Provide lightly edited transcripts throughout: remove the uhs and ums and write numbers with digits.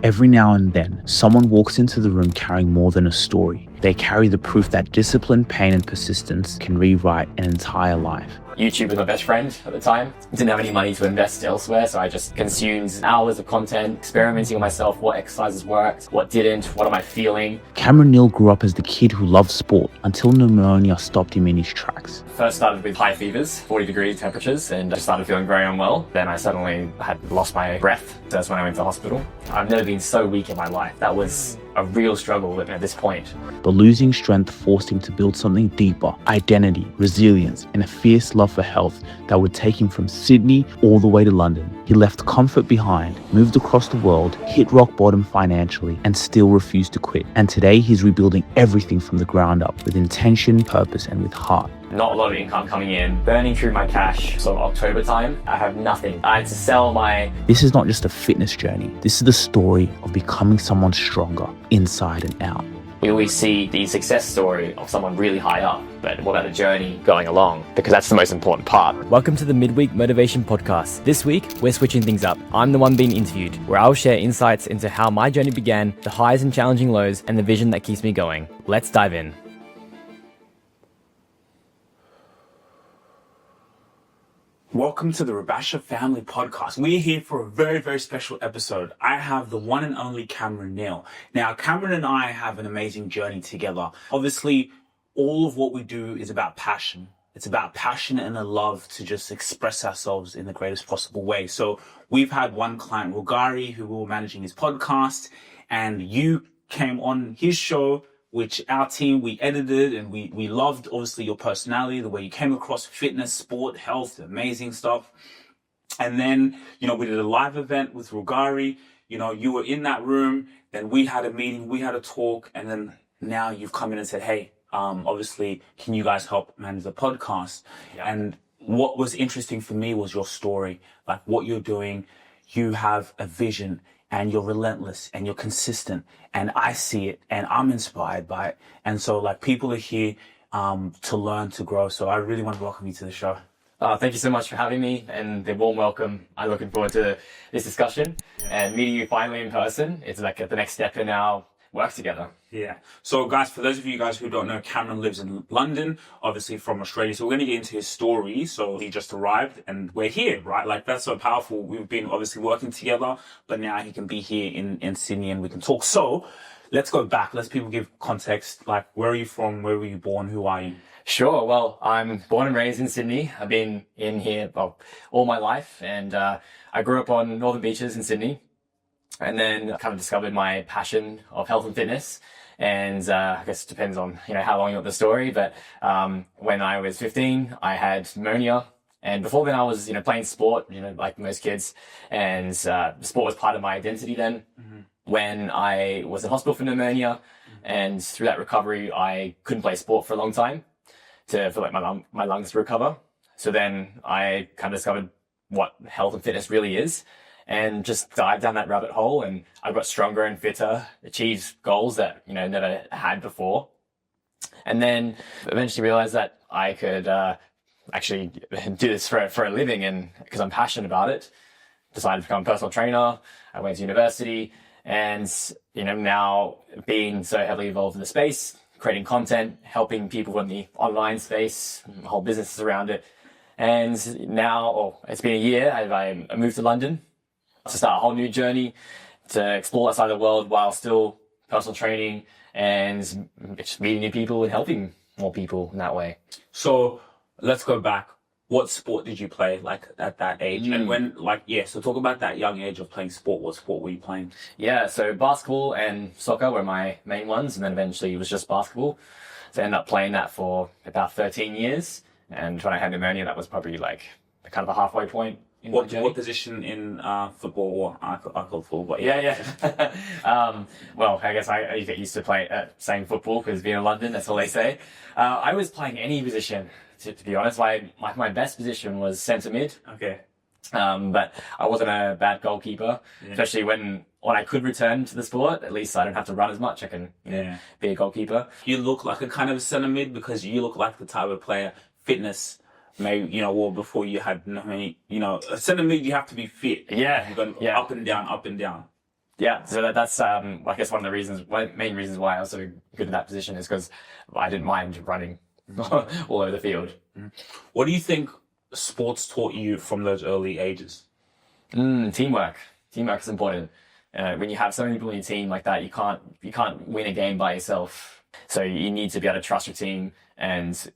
Every now and then, someone walks into the room carrying more than a story. They carry the proof that discipline, pain, and persistence can rewrite an entire life. YouTube was my best friend at the time. Didn't have any money to invest elsewhere, so I just consumed hours of content, experimenting on myself, what exercises worked, what didn't, what am I feeling. Cameron Neale grew up as the kid who loved sport until pneumonia stopped him in his tracks. First started with high fevers, 40-degree temperatures, and I started feeling very unwell. Then I suddenly had lost my breath. That's when I went to hospital. I've never been so weak in my life. That was a real struggle at this point. But losing strength forced him to build something deeper: identity, resilience, and a fierce love for health that would take him from Sydney all the way to London. He left comfort behind, moved across the world, hit rock bottom financially, and still refused to quit. And today he's rebuilding everything from the ground up with intention, purpose, and with heart. Not a lot of income coming in, burning through my cash. So October time, I have nothing. I had to sell my... This is not just a fitness journey. This is the story of becoming someone stronger, inside and out. We always see the success story of someone really high up, but what about the journey going along? Because that's the most important part. Welcome to the Midweek Motivation Podcast. This week, we're switching things up. I'm the one being interviewed, where I'll share insights into how my journey began, the highs and challenging lows, and the vision that keeps me going. Let's dive in. Welcome to the Rubasha Family Podcast. We're here for a very, very special episode. I have the one and only Cameron Neale. Now, Cameron and I have an amazing journey together. Obviously, all of what we do is about passion. It's about passion and a love to just express ourselves in the greatest possible way. So we've had one client, Rugari, who we were managing his podcast, and you came on his show, which our team, we edited, and we loved, obviously, your personality, the way you came across fitness, sport, health, amazing stuff. And then, we did a live event with Rugari. You were in that room, then we had a meeting, we had a talk, and then now you've come in and said, hey, obviously, can you guys help manage the podcast? Yeah. And what was interesting for me was your story, like what you're doing. You have a vision, and you're relentless, and you're consistent, and I see it, and I'm inspired by it. And so, people are here to learn, to grow. So I really want to welcome you to the show. Thank you so much for having me, and the warm welcome. I'm looking forward to this discussion and meeting you finally in person. It's like the next step in our work together. Yeah. So guys, for those of you guys who don't know, Cameron lives in London, obviously from Australia. So we're going to get into his story. So he just arrived and we're here, right? That's so powerful. We've been obviously working together, but now he can be here in Sydney and we can talk. So let's go back. Let's people give context. Where are you from? Where were you born? Who are you? Sure. Well, I'm born and raised in Sydney. I've been in here all my life, and I grew up on Northern Beaches in Sydney. And then kind of discovered my passion of health and fitness. And I guess it depends on, how long you want the story. But when I was 15, I had pneumonia. And before then I was, playing sport, like most kids. And sport was part of my identity then. Mm-hmm. When I was in hospital for pneumonia, and through that recovery, I couldn't play sport for a long time for my lungs to recover. So then I kind of discovered what health and fitness really is, and just dived down that rabbit hole, and I got stronger and fitter, achieved goals that, never had before. And then eventually realized that I could actually do this for a living, and because I'm passionate about it, decided to become a personal trainer. I went to university, and, now being so heavily involved in the space, creating content, helping people in the online space, whole businesses around it. And now, it's been a year, I moved to London to start a whole new journey, to explore that side of the world while still personal training and just meeting new people and helping more people in that way. So let's go back. What sport did you play at that age? And when, so talk about that young age of playing sport. What sport were you playing? Yeah, so basketball and soccer were my main ones, and then eventually it was just basketball. So I ended up playing that for about 13 years. And when I had pneumonia, that was probably kind of a halfway point. What position in football? Or I call football, but yeah. Well, I guess I get used to saying football because being in London, that's all they say. I was playing any position, to be honest. My best position was centre mid. Okay. But I wasn't a bad goalkeeper, especially when I could return to the sport. At least I don't have to run as much. I can be a goalkeeper. You look like a kind of centre mid because you look like the type of player, fitness. Maybe, before you had, a centre mid, you have to be fit. Yeah. You're going up and down, up and down. Yeah, so that's I guess one of the main reasons why I was so good in that position is because I didn't mind running all over the field. What do you think sports taught you from those early ages? Teamwork. Teamwork is important. When you have so many people in your team like that, you can't win a game by yourself. So you need to be able to trust your team, and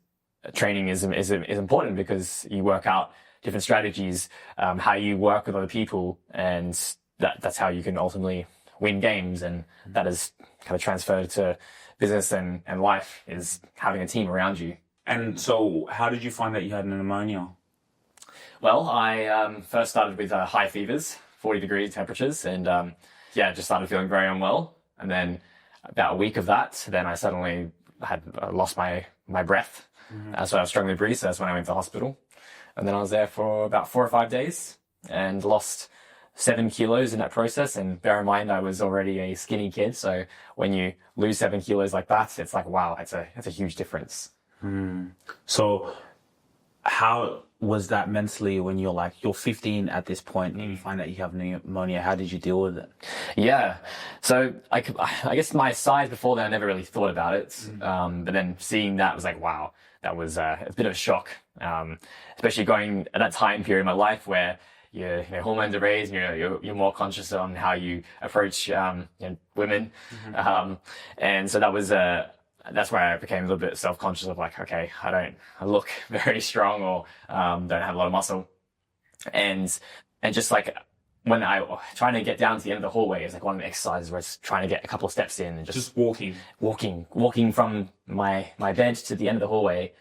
training is important because you work out different strategies, how you work with other people, and that's how you can ultimately win games. And that is kind of transferred to business and life, is having a team around you. And so how did you find that you had pneumonia? Well, I first started with high fevers, 40-degree temperatures, and just started feeling very unwell. And then about a week of that, then I suddenly had lost my breath. So I was struggling to breathe, so that's when I went to the hospital. And then I was there for about 4 or 5 days and lost 7 kilos in that process. And bear in mind, I was already a skinny kid. So when you lose 7 kilos like that, it's like, wow, that's a huge difference. So how was that mentally when you're 15 at this point and you find that you have pneumonia? How did you deal with it? Yeah. So I guess my size before then, I never really thought about it. But then seeing that was like, wow, that was a bit of a shock. Especially going at that time period in my life where your hormones are raised and you're more conscious on how you approach women. And so that was that's where I became a little bit self-conscious of like, okay, I look very strong or don't have a lot of muscle. And just like when I trying to get down to the end of the hallway, it was like one of the exercises where it's trying to get a couple of steps in and just walking from my bed to the end of the hallway.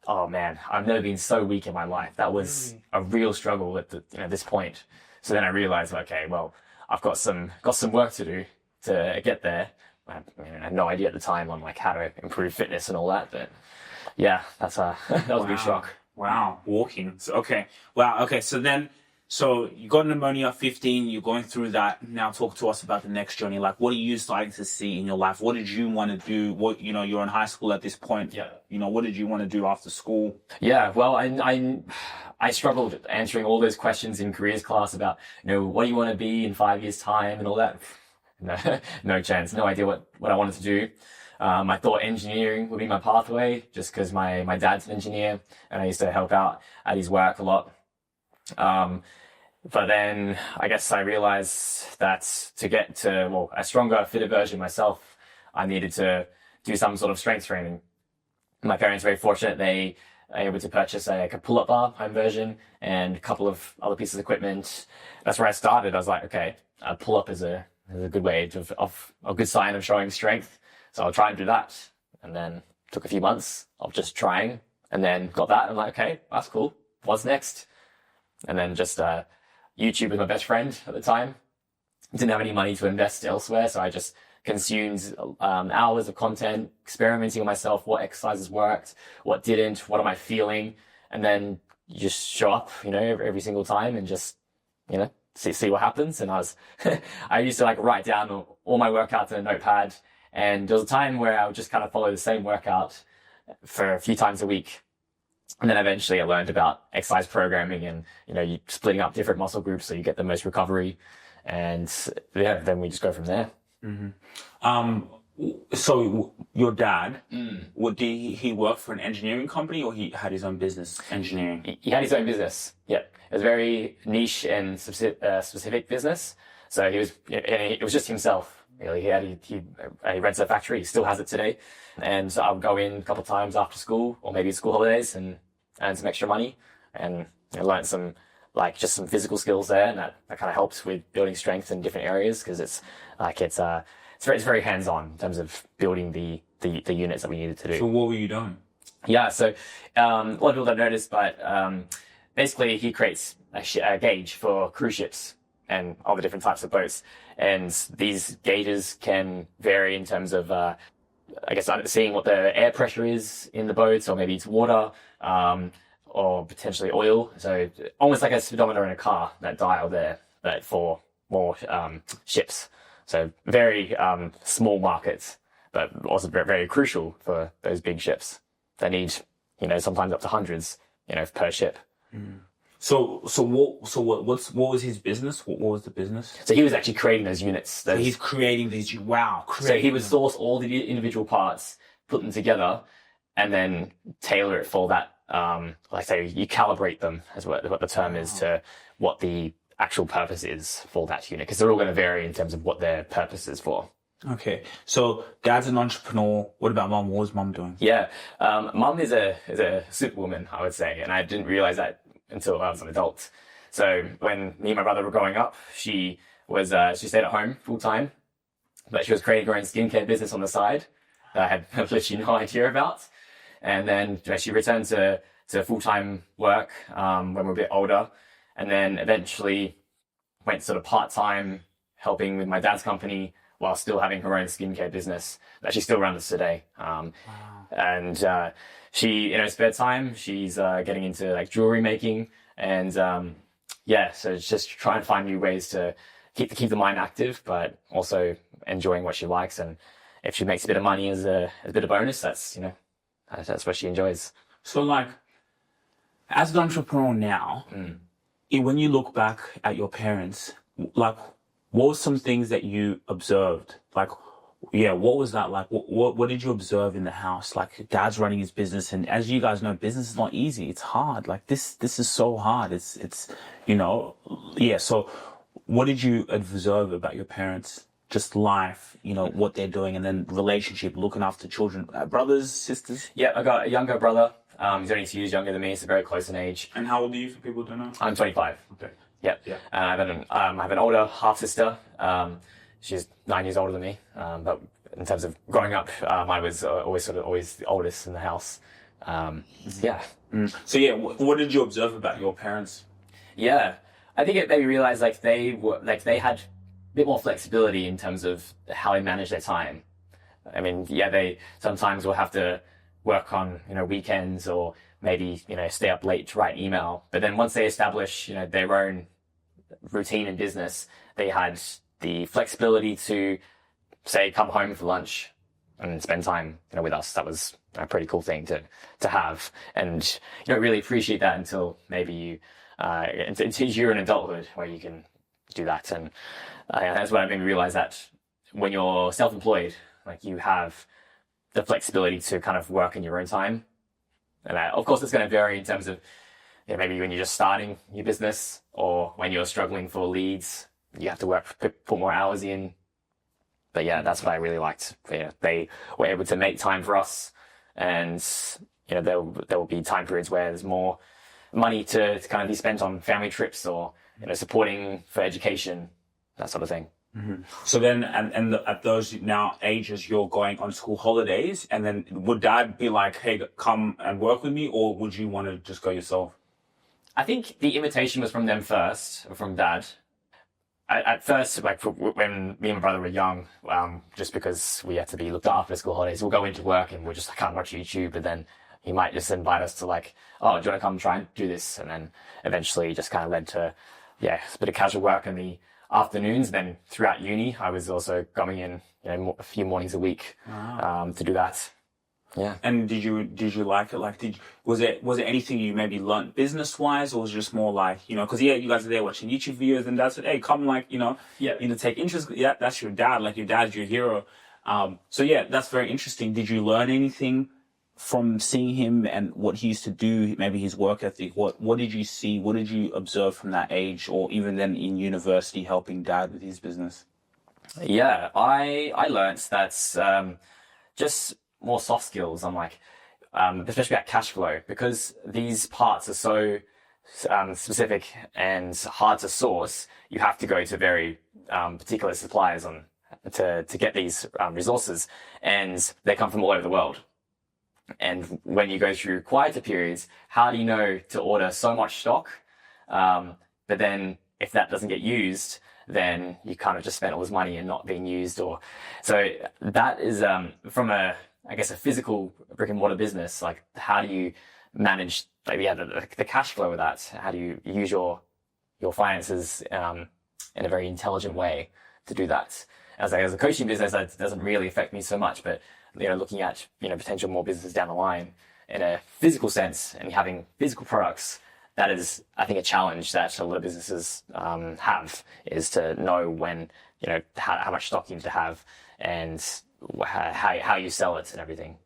Oh man, I've never been so weak in my life. That was a real struggle at this point. So then I realized, okay, well, I've got some work to do to get there. I had no idea at the time on like how to improve fitness and all that, but yeah, that was a big shock. Wow, walking. So, okay. Wow. Okay. So you got pneumonia at 15. You're going through that. Now talk to us about the next journey. Like, what are you starting to see in your life? What did you want to do? You're in high school at this point. Yeah. What did you want to do after school? Yeah. Well, I struggled answering all those questions in careers class about what do you want to be in 5 years' time and all that. No chance. No idea what I wanted to do. I thought engineering would be my pathway just because my dad's an engineer and I used to help out at his work a lot. But then I guess I realized that to get to a stronger, fitter version of myself, I needed to do some sort of strength training. My parents were very fortunate. They were able to purchase a pull-up bar, home version, and a couple of other pieces of equipment. That's where I started. I was like, okay, a pull-up is a good way of a good sign of showing strength. So I'll try and do that. And then took a few months of just trying and then got that. I'm like, okay, that's cool. What's next? And then just YouTube was my best friend at the time. Didn't have any money to invest elsewhere. So I just consumed hours of content, experimenting on myself, what exercises worked, what didn't, what am I feeling? And then you just show up, every single time and just, see what happens. And I used to write down all my workouts in a notepad. And there was a time where I would just kind of follow the same workout for a few times a week. And then eventually I learned about exercise programming and, you splitting up different muscle groups so you get the most recovery. And then we just go from there. Mm-hmm. So your dad, did he work for an engineering company or he had his own business engineering? He had his own business. Yeah. It was very niche and specific business. So it was just himself. Really. He rents a factory. He still has it today. And so I would go in a couple of times after school or maybe school holidays and earn some extra money and learn some some physical skills there. And that kind of helps with building strength in different areas because it's very hands-on in terms of building the units that we needed to do. So what were you doing? Yeah. So a lot of people don't notice, but basically he creates a gauge for cruise ships and all the different types of boats. And these gauges can vary in terms of, seeing what the air pressure is in the boats, or maybe it's water, or potentially oil. So almost like a speedometer in a car, that dial there, but for more ships. So very small markets, but also very, very crucial for those big ships. They need, sometimes up to hundreds, per ship. What was his business? What was the business? So he was actually creating those units. So he's creating these. Wow. So he would source all the individual parts, put them together, and then tailor it for that. Like say, you calibrate them, as what the term is, to what the actual purpose is for that unit, because they're all going to vary in terms of what their purpose is for. Okay, so dad's an entrepreneur. What about mum? What was mum doing? Yeah, mum is a superwoman, I would say, and I didn't realize that until I was an adult. So when me and my brother were growing up, she stayed at home full time, but she was creating her own skincare business on the side that I had literally no idea about. And then she returned to full time work when we were a bit older, and then eventually went sort of part time helping with my dad's company, while still having her own skincare business that she still runs today. And she, in her spare time, she's getting into like jewelry making, and so it's just trying to find new ways to keep the mind active, but also enjoying what she likes. And if she makes a bit of money as a bit of bonus, that's what she enjoys. So like, as an entrepreneur now, when you look back at your parents, like, what were some things that you observed? Like, what was that like? What did you observe in the house? Like, dad's running his business, and as you guys know, business is not easy. It's hard. Like this is so hard. It's So what did you observe about your parents? Just life, what they're doing, and then relationship, looking after children, brothers, sisters. Yeah, I got a younger brother. He's only 2 years younger than me, so very close in age. And how old are you, for people who don't know? I'm 25. Okay. Yep. Yeah. I have an older half sister. She's 9 years older than me. But in terms of growing up, I was always the oldest in the house. Yeah. So what did you observe about your parents? Yeah, I think it made me realize they had a bit more flexibility in terms of how they manage their time. I mean, they sometimes will have to work on weekends, or maybe stay up late to write an email. But then once they establish their own routine in business, they had the flexibility to say come home for lunch and spend time with us. That was a pretty cool thing to have, and you don't really appreciate that until maybe until you're in adulthood where you can do that. And that's what I made me realize, that when you're self-employed, like, you have the flexibility to kind of work in your own time. And of course, it's going to vary in terms of maybe when you're just starting your business, or when you're struggling for leads, you have to put more hours in. But that's what I really liked. They were able to make time for us, and there will be time periods where there's more money to kind of be spent on family trips, or supporting for education, that sort of thing. Mm-hmm. So then, and at those now ages, you're going on school holidays, and then would dad be like, hey, come and work with me, or would you want to just go yourself? I think the invitation was from them first, or from dad. At first, like when me and my brother were young, just because we had to be looked after school holidays, we'll go into work and we'll just kind of watch YouTube, and then he might just invite us to like, oh, do you want to come try and do this? And then eventually just kind of led to, a bit of casual work in the afternoons. Then throughout uni, I was also coming in, a few mornings a week, to do that. Yeah. And did you like it? Like, was it anything you maybe learnt business wise, or was it just more like, because you guys are there watching YouTube videos, and dad said, hey, come, like, take interest. Yeah, that's your dad. Like, your dad's your hero. So that's very interesting. Did you learn anything from seeing him and what he used to do, maybe his work ethic? What did you see? What did you observe from that age, or even then in university helping dad with his business? Yeah, I learned that's just more soft skills on especially about cash flow, because these parts are so specific and hard to source. You have to go to very particular suppliers to get these resources, and they come from all over the world. And when you go through quieter periods, how do you know to order so much stock? But then if that doesn't get used, then you kind of just spent all this money and not being used. So that is from a physical brick and mortar business. Like, how do you manage the cash flow of that? How do you use your finances in a very intelligent way to do that? As a coaching business, that doesn't really affect me so much, but looking at potential more business down the line in a physical sense and having physical products, that is, I think, a challenge that a lot of businesses have, is to know when, how much stock you need to have and how you sell it and everything.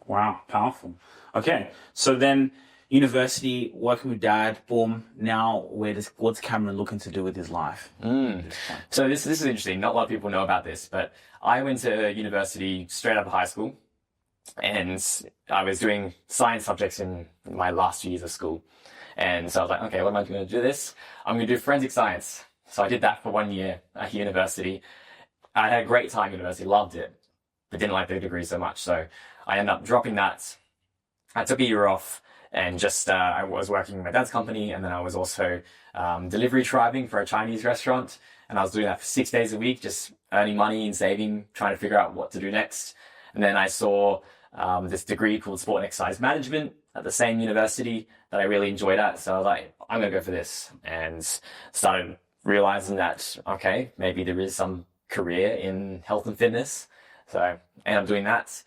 Wow, powerful. Okay, so then university, working with dad, boom. Now, what's Cameron looking to do with his life? So this is interesting. Not a lot of people know about this, but I went to university straight out of high school, and I was doing science subjects in my last 2 years of school. And so I was like, okay, what am I going to do this? I'm going to do forensic science. So I did that for 1 year at university. I had a great time at university, loved it, but didn't like the degree so much. So I ended up dropping that. I took a year off and just, I was working in my dad's company, and then I was also delivery driving for a Chinese restaurant. And I was doing that for 6 days a week, just earning money and saving, trying to figure out what to do next. And then I saw this degree called Sport and Exercise Management at the same university that I really enjoyed at. So I was like, I'm going to go for this, and started realizing that, okay, maybe there is some career in health and fitness. So I ended up doing that.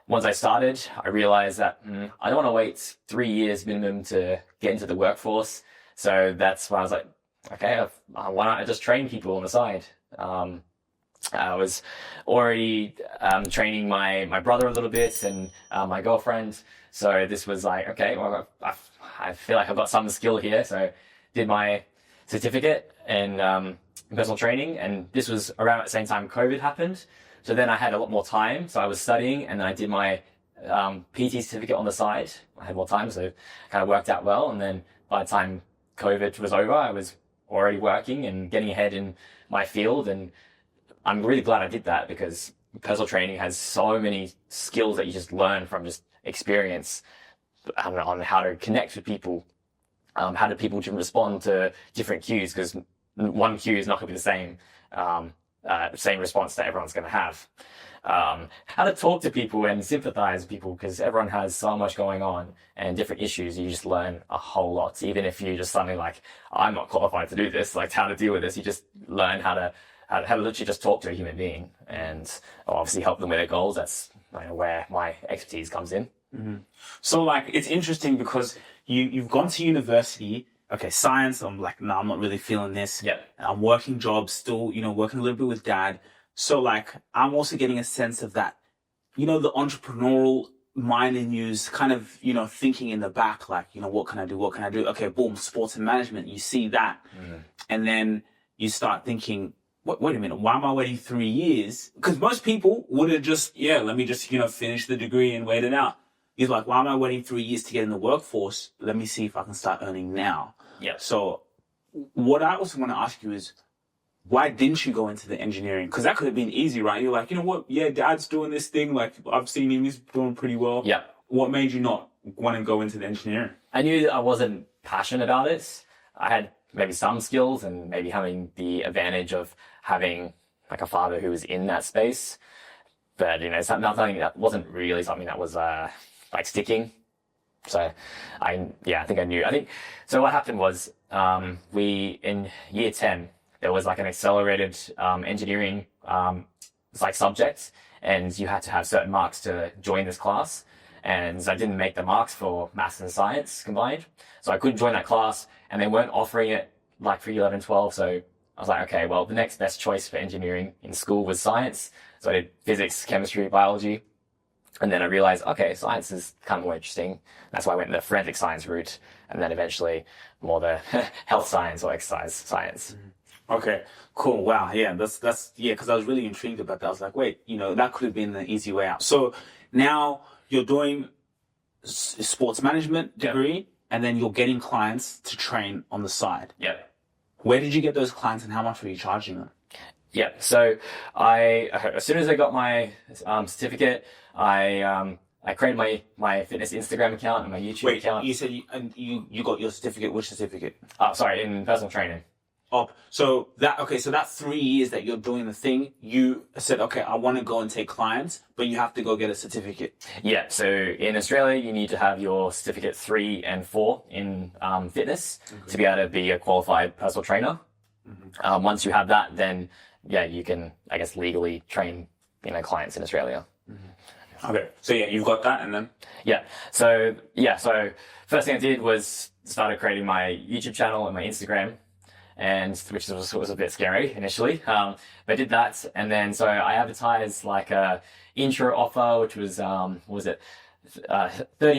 Once I started, I realized that I don't want to wait 3 years minimum to get into the workforce. So that's why I was like, okay, why not I just train people on the side? I was already training my brother a little bit and my girlfriend. So this was like, okay, well, I feel like I've got some skill here. So did my certificate in personal training, and this was around at the same time COVID happened. So then I had a lot more time. So I was studying, and then I did my PT certificate on the side. I had more time, so it kind of worked out well. And then by the time COVID was over, I was already working and getting ahead in my field. And I'm really glad I did that, because personal training has so many skills that you just learn from just experience on how to connect with people, how do people respond to different cues, because one cue is not going to be the same response that everyone's going to have. How to talk to people and sympathize with people, because everyone has so much going on and different issues. You just learn a whole lot, even if you just suddenly like, I'm not qualified to do this, like how to deal with this. You just learn how to literally just talk to a human being, and obviously help them with their goals. That's where my expertise comes in. Mm-hmm. So like, it's interesting because you've gone to university. Okay, science, I'm like, no, I'm not really feeling this. Yeah. I'm working jobs still, working a little bit with dad. So like, I'm also getting a sense of that, the entrepreneurial mind in you's kind of, thinking in the back, like, what can I do? What can I do? Okay, boom, sports and management. You see that. And then you start thinking, wait a minute, why am I waiting 3 years? Because most people would have just, let me just, finish the degree and wait it out. He's like, why am I waiting 3 years to get in the workforce? Let me see if I can start earning now. Yeah. So what I also want to ask you is, why didn't you go into the engineering? Because that could have been easy, right? You're like, you know what? Yeah, dad's doing this thing. Like, I've seen him. He's doing pretty well. Yeah. What made you not want to go into the engineering? I knew that I wasn't passionate about it. I had maybe some skills, and maybe having the advantage of having like a father who was in that space. But, something that wasn't really something that was like sticking. So I think I knew. So what happened was, in year 10, there was like an accelerated engineering like subject, and you had to have certain marks to join this class. And I didn't make the marks for maths and science combined, so I couldn't join that class, and they weren't offering it like for year 11, 12. So I was like, okay, well, the next best choice for engineering in school was science. So I did physics, chemistry, biology. And then I realized, okay, science is kind of more interesting. That's why I went the forensic science route, and then eventually more the health science or exercise science. Okay, cool. Wow. Yeah, that's because I was really intrigued about that. I was like, wait, that could have been the easy way out. So now you're doing sports management degree, and then you're getting clients to train on the side. Yeah. Where did you get those clients, and how much were you charging them? Yeah. So as soon as I got my certificate, I created my fitness Instagram account and my YouTube account. You said you got your certificate. Which certificate? In personal training. Oh, so that 3 years that you're doing the thing, you said, okay, I want to go and take clients, but you have to go get a certificate. Yeah. So in Australia, you need to have your certificate 3 and 4 in fitness to be able to be a qualified personal trainer. Once you have that, then you can, I guess, legally train clients in Australia. Okay. So yeah, you've got that, and then So first thing I did was started creating my YouTube channel and my Instagram, and which was a bit scary initially. But I did that, and then so I advertised like a intro offer, which was 30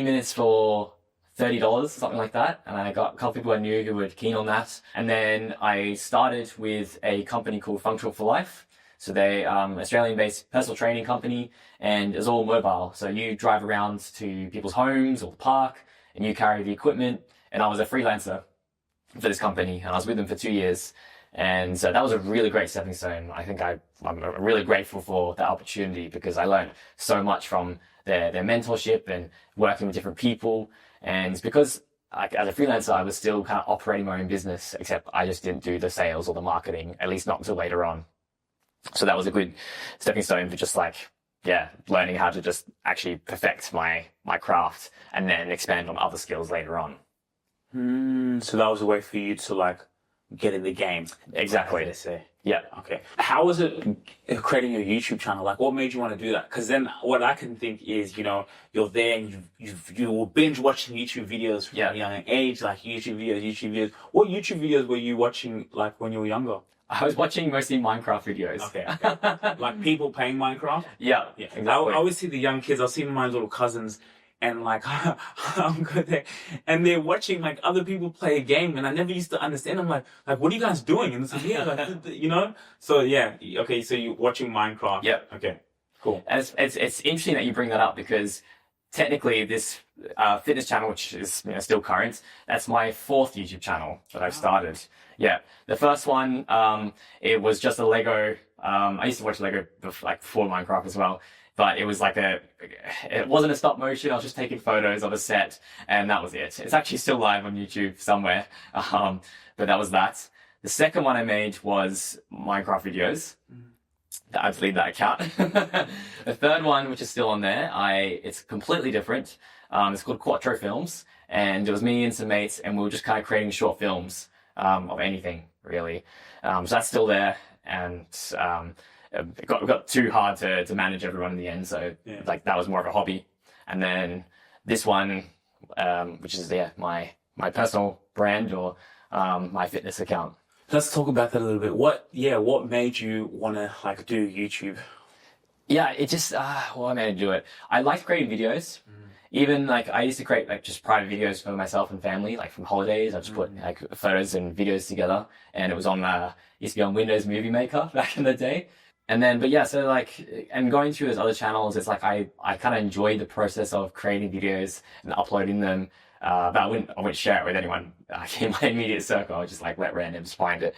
minutes for $30, something like that. And I got a couple people I knew who were keen on that. And then I started with a company called Functional for Life. So they Australian-based personal training company, and it's all mobile. So you drive around to people's homes or the park, and you carry the equipment. And I was a freelancer for this company, and I was with them for 2 years. And so that was a really great stepping stone. I think I'm really grateful for that opportunity because I learned so much from their mentorship and working with different people. And because as a freelancer, I was still kind of operating my own business, except I just didn't do the sales or the marketing, at least not until later on. So that was a good stepping stone for just learning how to just actually perfect my craft and then expand on other skills later on. So that was a way for you to get in the game. Exactly. They say. Yeah. Okay. How was it creating your YouTube channel? Like, what made you want to do that? Because then what I can think is, you're there and you were binge watching YouTube videos from a young age, like YouTube videos. What YouTube videos were you watching when you were younger? I was watching mostly Minecraft videos. Okay. Like people playing Minecraft? Yeah, Exactly. I I always see the young kids. I'll see my little cousins and I'm good there. And they're watching other people play a game and I never used to understand. I'm like, what are you guys doing? And it's like, So yeah. Okay. So you're watching Minecraft. Yeah. Okay. Cool. And it's interesting that you bring that up because technically this fitness channel, which is still current, that's my 4th YouTube channel that I've started. Yeah, the first one, it was just a Lego. I used to watch Lego before Minecraft as well, but it was it wasn't a stop motion. I was just taking photos of a set, and that was it. It's actually still live on YouTube somewhere, but that was that. The second one I made was Minecraft videos. I'd leave that account. The third one, which is still on there, it's completely different. It's called Quattro Films, and it was me and some mates, and we were just kind of creating short films of anything really. So that's still there, and it got too hard to manage everyone in the end. So that was more of a hobby. And then this one, which is my personal brand or my fitness account. Let's talk about that a little bit. What made you want to do YouTube? Yeah, it just what made me do it. I liked creating videos. Even I used to create just private videos for myself and family, from holidays. I just put photos and videos together, and it was on used to be on Windows Movie Maker back in the day. And then, and going through those other channels, it's I kind of enjoyed the process of creating videos and uploading them. But I wouldn't share it with anyone in my immediate circle. I would just let randoms find it.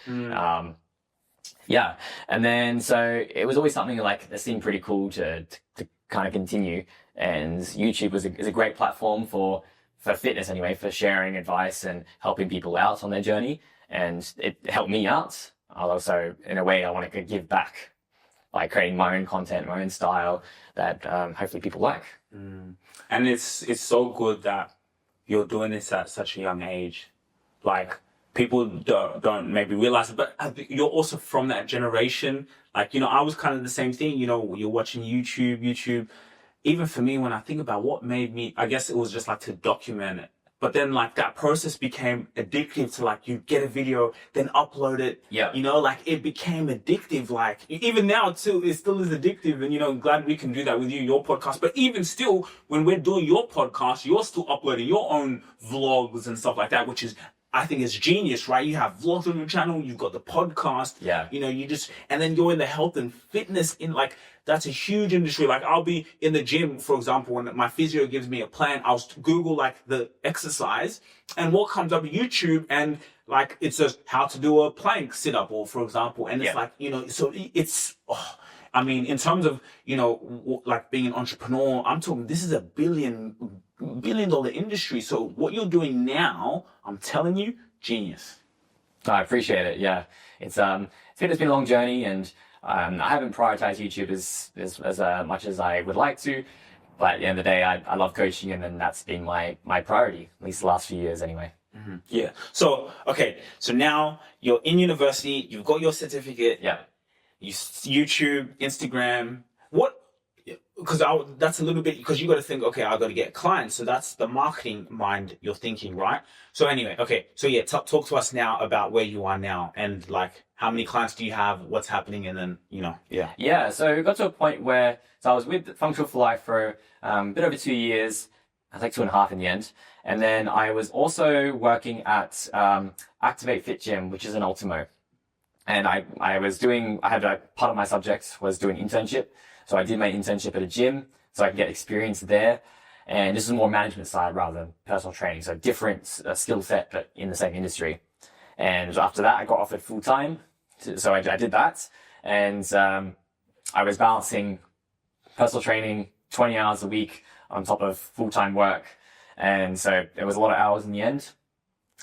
Yeah. And then, so it was always something that seemed pretty cool to kind of continue. And YouTube was a great platform for fitness anyway, for sharing advice and helping people out on their journey. And it helped me out. Also, in a way, I want to give back by creating my own content, my own style that hopefully people like. And it's so good that you're doing this at such a young age. People don't maybe realize it, but you're also from that generation. I was kind of the same thing. You're watching YouTube. Even for me, when I think about what made me, I guess it was just to document it. But then that process became addictive to you get a video, then upload it. Yeah. It became addictive. Even now too, it still is addictive. And I'm glad we can do that with your podcast. But even still, when we're doing your podcast, you're still uploading your own vlogs and stuff like that, which is, I think it's genius, right? You have vlogs on your channel, you've got the podcast. Yeah. And then you're in the health and fitness that's a huge industry. I'll be in the gym, for example, when my physio gives me a plan, I'll Google the exercise and what comes up YouTube and it says how to do a plank sit up or for example, and it's so it's, in terms of, being an entrepreneur, I'm talking, this is a $1 billion industry. So what you're doing now, I'm telling you, genius. I appreciate it. Yeah. It's been a long journey and, I haven't prioritized YouTube as much as I would like to, but at the end of the day, I love coaching and then that's been my priority, at least the last few years anyway. Mm-hmm. Yeah. So, okay. So now you're in university, you've got your certificate. Yeah. YouTube, Instagram. because that's a little bit, because you got to think, okay, I got to get clients. So that's the marketing mind you're thinking, right? So anyway, okay. So yeah, talk to us now about where you are now and like how many clients do you have, what's happening, and then, yeah. Yeah, so it got to a point where, so I was with Functional for Life for a bit over 2 years. I was like 2.5 in the end. And then I was also working at Activate Fit Gym, which is an Ultimo. And I had a part of my subject was doing internship. So I did my internship at a gym so I could get experience there. And this is more management side rather than personal training. So different skill set, but in the same industry. And after that, I got offered full time. So I did that. And I was balancing personal training 20 hours a week on top of full-time work. And so it was a lot of hours in the end.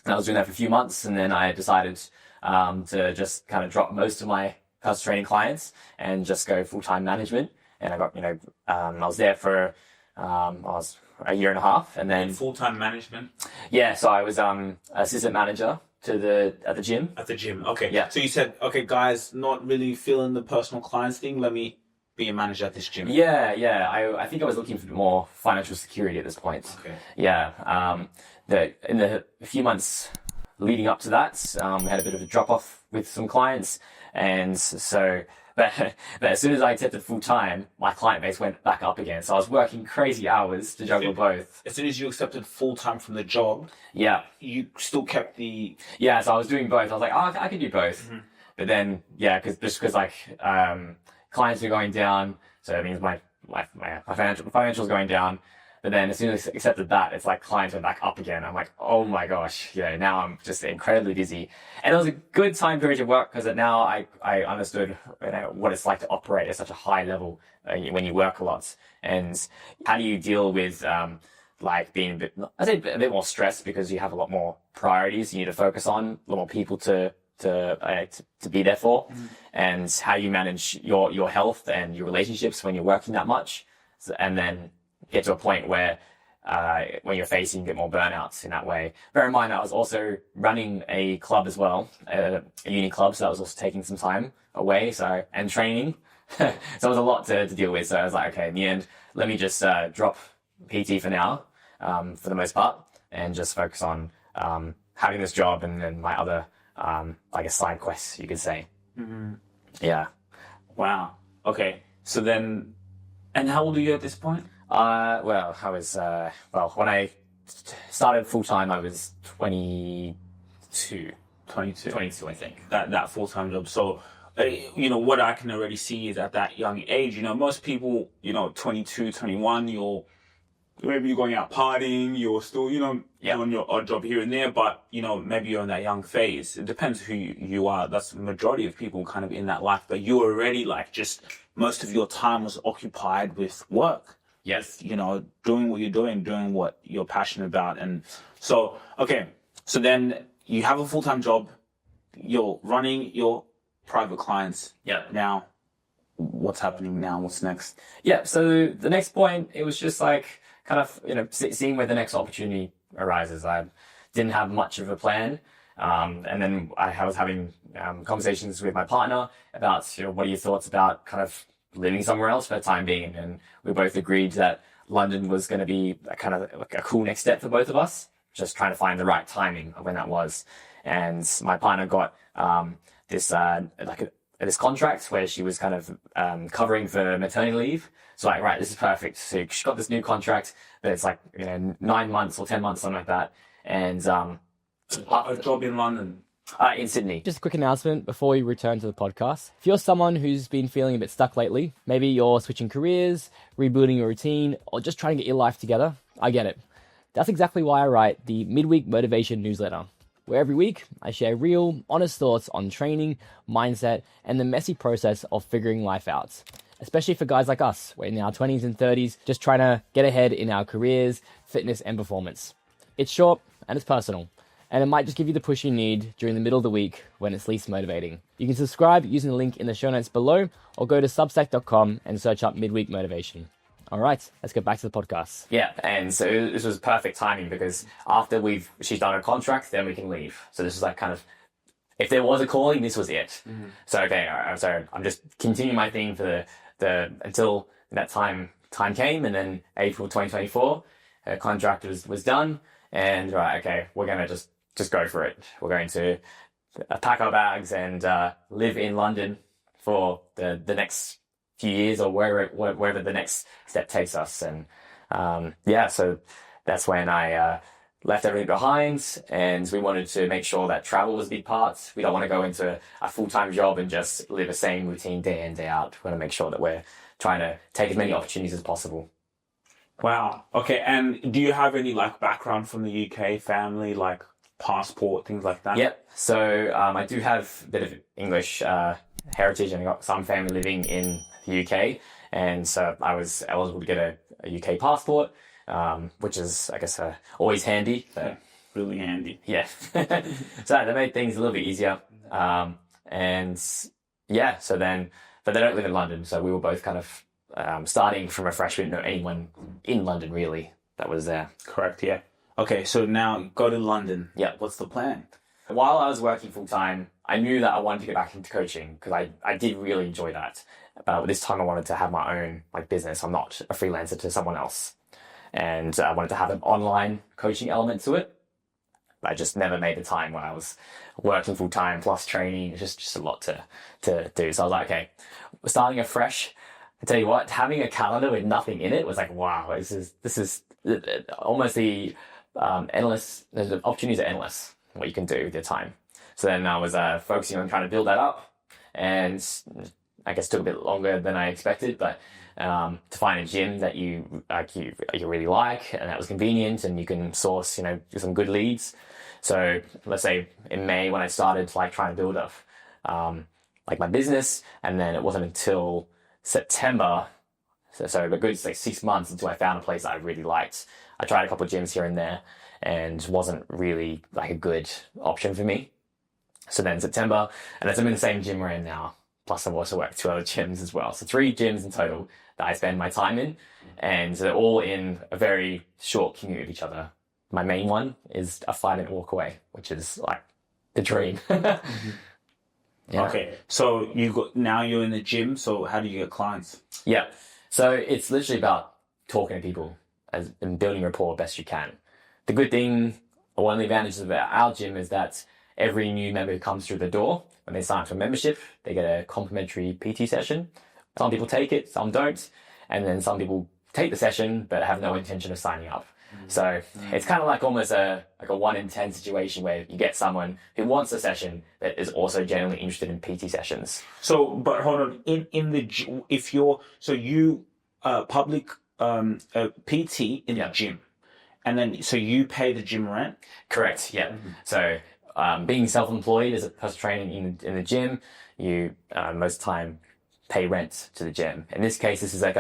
And I was doing that for a few months. And then I decided to just kind of drop most of my personal training clients and just go full-time management. And I got, I was there for, I was a year and a half, and then full-time management. Yeah. So I was, assistant manager at the gym. At the gym. Okay. Yeah. So you said, okay, guys, not really feeling the personal clients thing. Let me be a manager at this gym. Yeah. I think I was looking for more financial security at this point. Okay. Yeah. In the few months leading up to that, we had a bit of a drop off with some clients. And so, but as soon as I accepted full time, my client base went back up again. So I was working crazy hours to juggle both. As soon as you accepted full time from the job, yeah, you still kept the. Yeah, so I was doing both. I was like, oh, I can do both. Mm-hmm. But then, yeah, because like clients were going down, so it means my financials going down. But then as soon as I accepted that, it's like clients went back up again. I'm like, oh my gosh, now I'm just incredibly busy. And it was a good time period to work because now I understood what it's like to operate at such a high level when you work a lot. And how do you deal with like being a bit more stressed because you have a lot more priorities you need to focus on, a lot more people to be there for, and how you manage your health and your relationships when you're working that much. And then get to a point where when you're facing a bit more burnouts in that way. Bear in mind, I was also running a club as well, a uni club, so that was also taking some time away. And training, so it was a lot to deal with. So I was like, okay, in the end, let me just drop PT for now, for the most part, and just focus on having this job and then my other, I guess, side quests, you could say. Mm-hmm. Yeah. Wow. Okay. So then, and how old are you at this point? Well, I was, when I started full time, I was 22, I think. That full-time job. So, what I can already see is at that young age, most people, 22, 21, maybe you're going out partying, you're still, doing your odd job here and there, but, maybe you're in that young phase. It depends who you are. That's the majority of people kind of in that life, but you're already like just most of your time was occupied with work. Yes. Doing what you're doing what you're passionate about. And so, okay. So then you have a full-time job. You're running your private clients. Yeah. Now, what's happening now? What's next? Yeah. So the next point, it was just like kind of, seeing where the next opportunity arises. I didn't have much of a plan. And then I was having conversations with my partner about, what are your thoughts about kind of living somewhere else for the time being, and we both agreed that London was going to be a kind of like a cool next step for both of us, just trying to find the right timing of when that was. And my partner got this contract where she was kind of covering for maternity leave. So like, right, this is perfect. So she got this new contract, but it's like 9 months or 10 months, something like that. And a job in London. In Sydney. Just a quick announcement before we return to the podcast. If you're someone who's been feeling a bit stuck lately, maybe you're switching careers, rebuilding your routine, or just trying to get your life together, I get it. That's exactly why I write the Midweek Motivation newsletter, where every week I share real, honest thoughts on training, mindset, and the messy process of figuring life out. Especially for guys like us, we're in our 20s and 30s, just trying to get ahead in our careers, fitness, and performance. It's short and it's personal, and it might just give you the push you need during the middle of the week when it's least motivating. You can subscribe using the link in the show notes below, or go to substack.com and search up Midweek Motivation. All right, let's get back to the podcast. Yeah, and so this was perfect timing because after she's done her contract, then we can leave. So this was like kind of, if there was a calling, this was it. Mm-hmm. So okay, so I'm just continuing my thing for the until that time time came, and then April 2024, her contract was done, and right, okay, we're gonna just go for it. We're going to pack our bags and live in London for the next few years, or wherever the next step takes us. And so that's when I left everything behind, and we wanted to make sure that travel was a big part. We don't want to go into a full-time job and just live the same routine day in, day out. We want to make sure that we're trying to take as many opportunities as possible. Wow. Okay. And do you have any like background from the UK, family, like passport, things like that? Yep. So I do have a bit of English heritage, and I got some family living in the UK, and so I was eligible to get a UK passport, which is, I guess, always handy. But, really handy. Yeah. So that made things a little bit easier. So then, but they don't live in London, so we were both kind of starting from a fresh. We didn't know anyone in London really that was there. Correct. Yeah. Okay. So now go to London. Yeah. What's the plan? While I was working full time, I knew that I wanted to get back into coaching because I did really enjoy that. But this time I wanted to have my own business. I'm not a freelancer to someone else. And I wanted to have an online coaching element to it. But I just never made the time when I was working full time plus training. It's just a lot to do. So I was like, okay, we're starting afresh. I tell you what, having a calendar with nothing in it was like, wow, this is almost the endless. The opportunities are endless. What you can do with your time. So then I was focusing on trying to build that up, and I guess took a bit longer than I expected, but to find a gym that you really like, and that was convenient, and you can source some good leads. So let's say in May when I started trying to build up my business, and then it wasn't until September, so a good 6 months until I found a place that I really liked. I tried a couple of gyms here and there, and wasn't really a good option for me. So then September, and I'm in the same gym we're in now. Plus I've also worked 2 other gyms as well. So 3 gyms in total that I spend my time in, and they're all in a very short commute of each other. My main one is a 5-minute walk away, which is like the dream. Mm-hmm. Yeah. Okay. So now you're in the gym. So how do you get clients? Yeah. So it's literally about talking to people and building rapport best you can. The good thing, or one of the advantages of our gym is that every new member who comes through the door, when they sign up for membership, they get a complimentary PT session. Some people take it, some don't. And then some people take the session, but have no intention of signing up. So it's kind of like almost a 1 in 10 situation where you get someone who wants a session that is also genuinely interested in PT sessions. So, but hold on, in the if you're you public PT in the gym, and then so you pay the gym rent. Correct. Yeah. Mm-hmm. So being self-employed as a personal trainer in the gym, you most of the time pay rent to the gym. In this case, this is I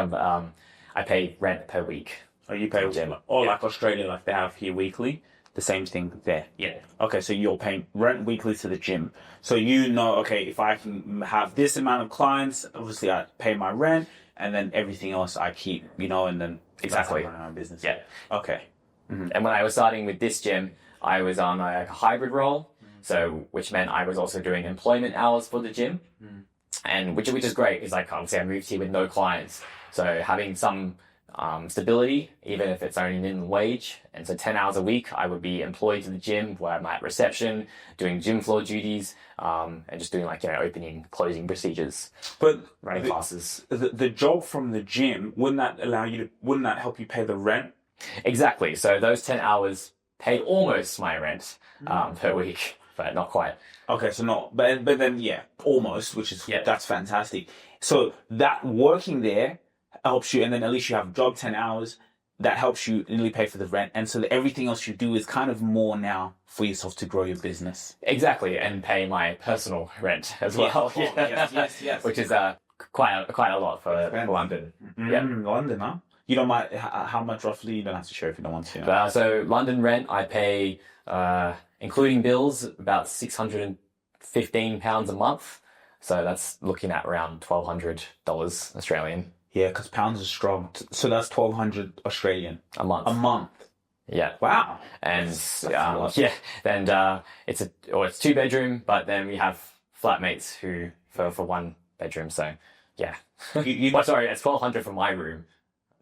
pay rent per week. Oh, you pay gym, or like Australia, like they have here weekly. The same thing there. Yeah. Okay, so you're paying rent weekly to the gym. So okay, if I can have this amount of clients, obviously I pay my rent, and then everything else I keep, and then exactly run my business. Yeah. Okay. Mm-hmm. And when I was starting with this gym, I was on a hybrid role, so which meant I was also doing employment hours for the gym, and which is great because obviously I moved here with no clients, so having some stability, even if it's only minimum wage. And so 10 hours a week, I would be employed to the gym where I'm at reception, doing gym floor duties, and just doing opening, closing procedures, but running classes. The job from the gym, wouldn't that help you pay the rent? Exactly. So those 10 hours paid almost my rent per week, but not quite. Okay, so not, but then almost, which is that's fantastic. So that working there helps you, and then at least you have a job 10 hours that helps you nearly pay for the rent, and so everything else you do is kind of more now for yourself to grow your business. Exactly, and pay my personal rent as well. Yes. Which is quite a lot for London. London, huh? You don't mind how much roughly? You don't have to share if you don't want to. So London rent, I pay, including bills, about £615 a month. So that's looking at around $1,200 Australian. Yeah, because pounds are strong. So that's 1,200 Australian a month. A month. Yeah. Wow. And it's 2-bedroom, but then we have flatmates who for 1 bedroom. So yeah. Sorry, it's 1,200 for my room.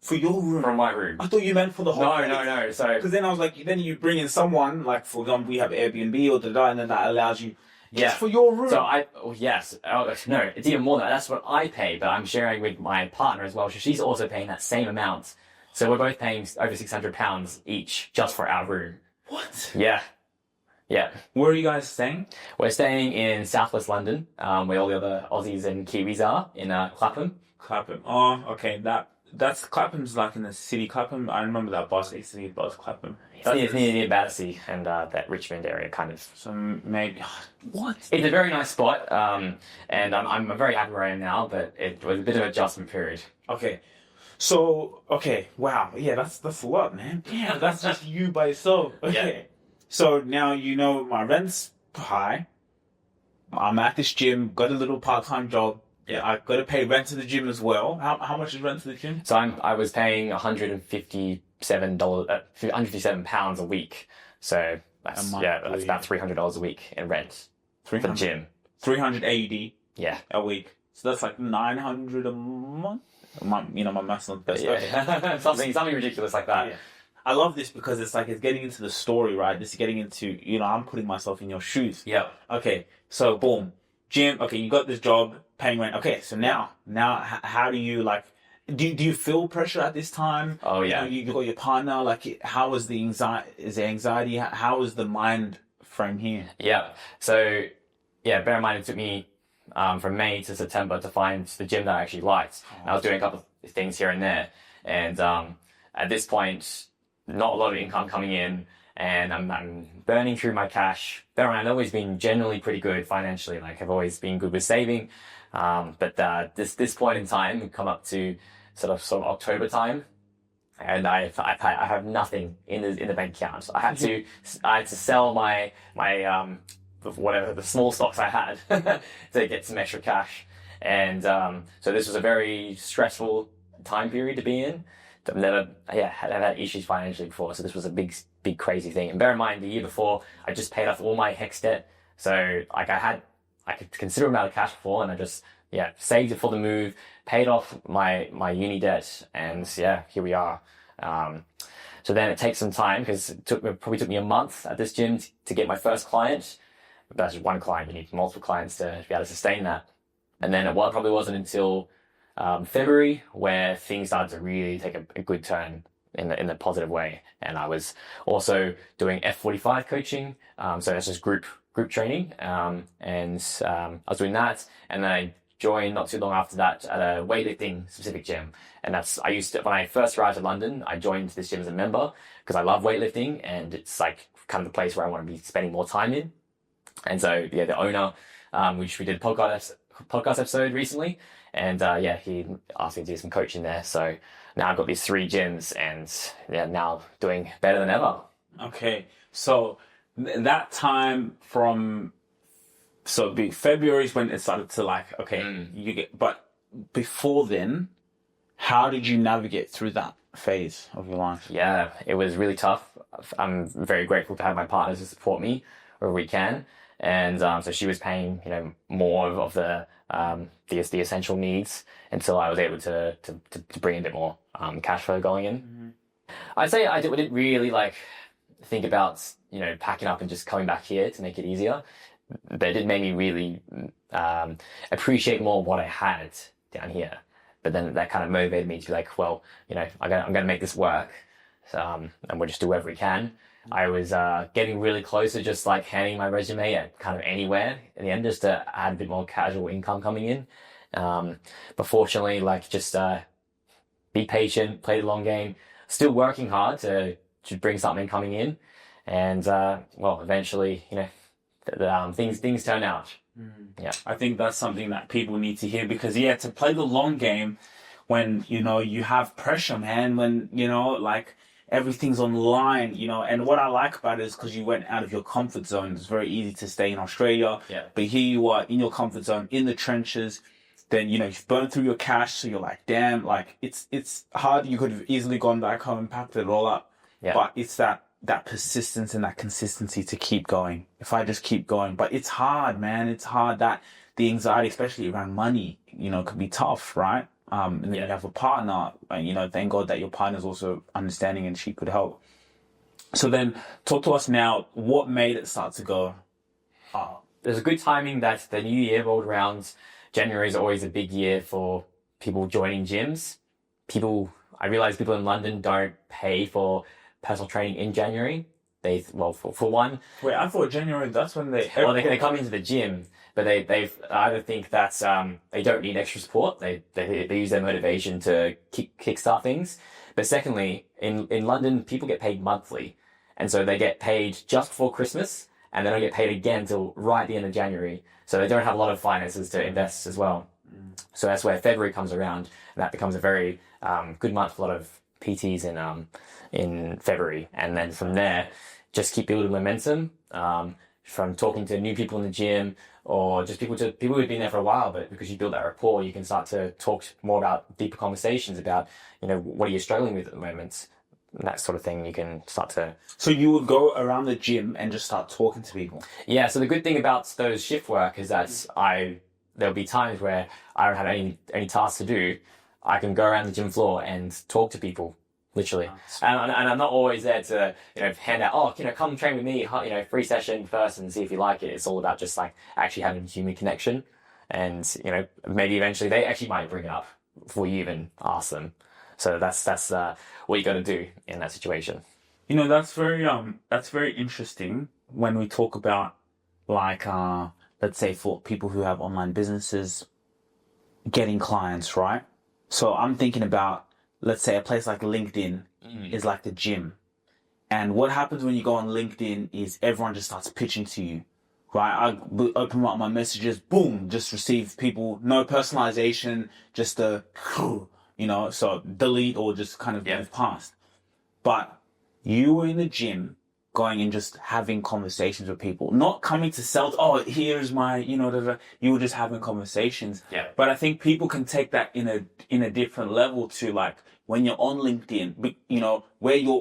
For your room? From my room. I thought you meant for the whole place. No. So, Because then I was like, then you bring in someone, like, for example, we have Airbnb or da, and then that allows you just for your room. So no, it's even more than that. That's what I pay, but I'm sharing with my partner as well. So she's also paying that same amount. So we're both paying over £600 each just for our room. What? Yeah. Yeah. Where are you guys staying? We're staying in southwest London, where all the other Aussies and Kiwis are, in Clapham. Clapham. Oh, okay. That's Clapham's like in the city. Clapham, I remember that bus. I used to see bus Clapham. It's near Battersea and that Richmond area, kind of. So maybe... What? It's a very nice spot, and I'm very happy where I am now, but it was a bit of an adjustment period. Okay. So, okay. Wow. Yeah, that's a lot, man. Yeah, that's just you by yourself. Okay. Yeah. So now you know my rent's high. I'm at this gym, got a little part-time job. Yeah. I got to pay rent to the gym as well. How much is rent to the gym? So I was paying £157 a week. So that's about $300 a week in rent for the gym. 300 AUD Yeah. a week. So that's like 900 a month. My math's not the best. Yeah. something ridiculous like that. Yeah. I love this because it's getting into the story, right? This is getting into, I'm putting myself in your shoes. Yeah. Okay, so boom. Gym, okay, you got this job, paying rent. Okay, so now how do you, do you feel pressure at this time? Oh, yeah. You got your partner, how is the anxiety? Is there anxiety? How is the mind frame here? Yeah. So, yeah, bear in mind it took me from May to September to find the gym that I actually liked. And I was doing a couple of things here and there. And at this point, not a lot of income coming in, and I'm burning through my cash. Bear in mind, I've always been generally pretty good financially. I've always been good with saving. But this point in time, we come up to sort of October time, and I have nothing in the bank account. I had to sell my whatever the small stocks I had to get some extra cash. And so this was a very stressful time period to be in. I've had issues financially before, so this was a big crazy thing. And bear in mind, the year before, I just paid off all my HEX debt, so I could consider amount of cash before, and I just saved it for the move, paid off my uni debt, and here we are. So then it takes some time because it probably took me a month at this gym to get my first client. But that's just one client; you need multiple clients to be able to sustain that. And then it probably wasn't until February where things started to really take a good turn in the positive way. And I was also doing F45 coaching, so that's just group training, and I was doing that, and then I joined not too long after that at a weightlifting specific gym. And when I first arrived to London, I joined this gym as a member because I love weightlifting, and it's kind of the place where I want to be spending more time in. And so the owner, which we did a podcast episode recently, and he asked me to do some coaching there. So now I've got these 3 gyms, and now doing better than ever. Okay, so that time February is when it started to you get. But before then, how did you navigate through that phase of your life? Yeah, it was really tough. I'm very grateful to have my partners to support me wherever we can. And so she was paying, more of the essential needs until I was able to bring in a bit more cash flow going in. Mm-hmm. I'd say I didn't really think about packing up and just coming back here to make it easier, but it did make me really appreciate more what I had down here. But then that kind of motivated me to be I'm going to make this work, and we'll just do whatever we can. I was getting really close to just handing my resume at kind of anywhere in the end, just to add a bit more casual income coming in. But fortunately, just be patient, play the long game, still working hard to bring something coming in, and eventually, things turn out. Yeah, I think that's something that people need to hear because to play the long game when you have pressure, man. When everything's online, and what I like about it is because you went out of your comfort zone. It's very easy to stay in Australia, but here you are in your comfort zone, in the trenches. Then, you've burned through your cash, so you're damn, it's hard. You could have easily gone back home, packed it all up, but it's that persistence and that consistency to keep going. If I just keep going, but it's hard, man. It's hard that the anxiety, especially around money, could be tough, right? and then you have a partner, and you know, thank God that your partner's also understanding and she could help. So then, talk to us now. What made it start to go? There's a good timing that the new year rolled around. January is always a big year for people joining gyms. I realize people in London don't pay for personal training in January. For one, Wait, I thought January. That's when they come into the gym, but they either think that they don't need extra support. They use their motivation to kickstart things. But secondly, in London, people get paid monthly, and so they get paid just before Christmas, and they don't get paid again until right at the end of January. So they don't have a lot of finances to invest as well. So that's where February comes around, and that becomes a very good month for a lot of PTs in February. And then from there, just keep building momentum from talking to new people in the gym, or just people who've been there for a while, but because you build that rapport, you can start to talk more about deeper conversations about, you know, what are you struggling with at the moment? And that sort of thing. You can start to... So you would go around the gym and just start talking to people? Yeah, so the good thing about those shift work is that there'll be times where I don't have any tasks to do. I can go around the gym floor and talk to people, literally. And I'm not always there to, you know, hand out, come train with me, free session first and see if you like it. It's all about just like actually having human connection. And, you know, maybe eventually they actually might bring it up before you even ask them. So that's what you got to do in that situation. You know, that's very interesting when we talk about, like, let's say for people who have online businesses, getting clients, right? So I'm thinking about, let's say a place like LinkedIn is like the gym. And what happens when you go on LinkedIn is everyone just starts pitching to you, right? I open up my messages, boom, just receive people, no personalization, just so delete or just kind of move past. But you were in the gym going and just having conversations with people, not coming to sell, here's my, you were just having conversations. Yeah. But I think people can take that in a different level to, like, when you're on LinkedIn,